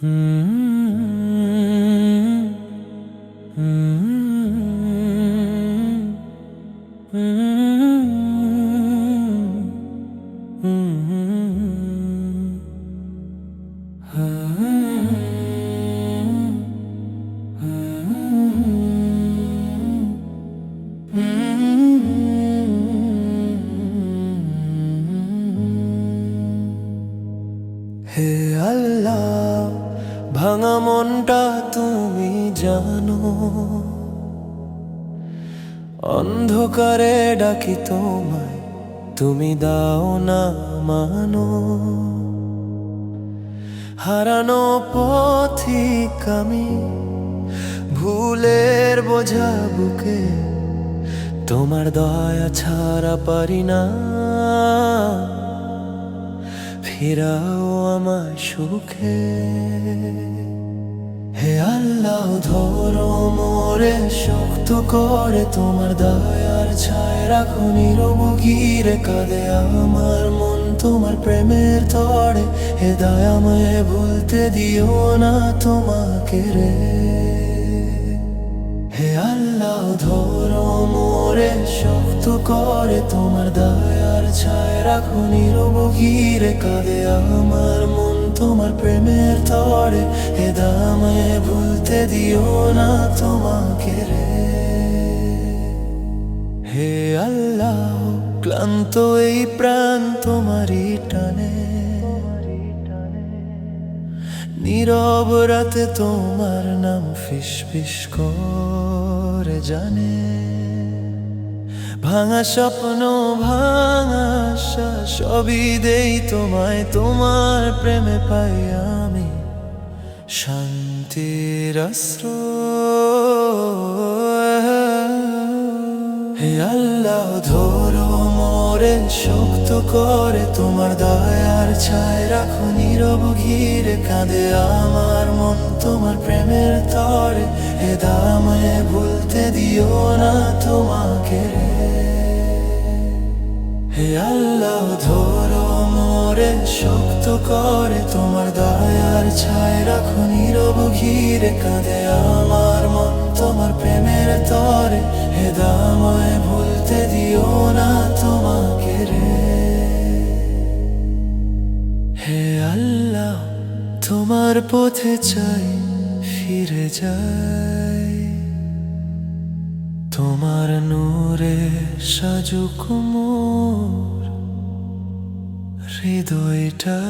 হে আল্লাহ, ভাঙা মনটা তুমি জানো, অন্ধকারে ডাকি তোমায়, তুমি দাও না মানো। হারানো পথিক আমি, ভুলের বোঝা বুকে, তোমার দয়া ছাড়া পারি না। ফিরাও আমায় সুখে। হে আল্লাহ, ধরো মোরে শক্ত করে, তোমার দয়ার ছায় রাখো নীরব ঘিরে। কাঁদে আমার মন তোমার প্রেমের তরে, হে দয়াময় ভুলতে দিও না তোমাকে রে। হে আল্লাহ, ধরো মোরে শক্ত করে, তোমার দয়ার ছায় রাখো নীরব ঘিরে। কাঁদে আমার মন তোমার প্রেমের তরে, হে দয়াময় ভুলতে দিও না তোমাকে রে। হে আল্লাহ, ক্লান্ত এই প্রাণ তোমারই টানে, নীরব রাতে তোমার নাম ফিস ফিস করে জানে। ভাঙা স্বপ্ন ভাঙা আশা সবই দেই তোমায়, তোমার প্রেমে পাই আমি শান্তির আশ্রয়। হে আল্লাহ, ধরো মোরে শক্ত করে, তোমার দয়ার ছায় রাখো নীরব ঘিরে। কাঁদে আমার মন তোমার প্রেমের তরে, হে দয়াময় ভুলতে দিও না তোমাকে রে। হে আল্লাহ, ধরো মোরে শক্ত করে, তোমার দয়ার ছায় রাখো নীরব ঘিরে। কাঁদে আমার মন তোমার প্রেমের তরে, হে দয়াময় ভুলতে দিও না তোমাকে রে। হে আল্লাহ, তোমার পথে চাই ফিরে যাই, তোমার নূরে সাজুক মোর হৃদয়টা।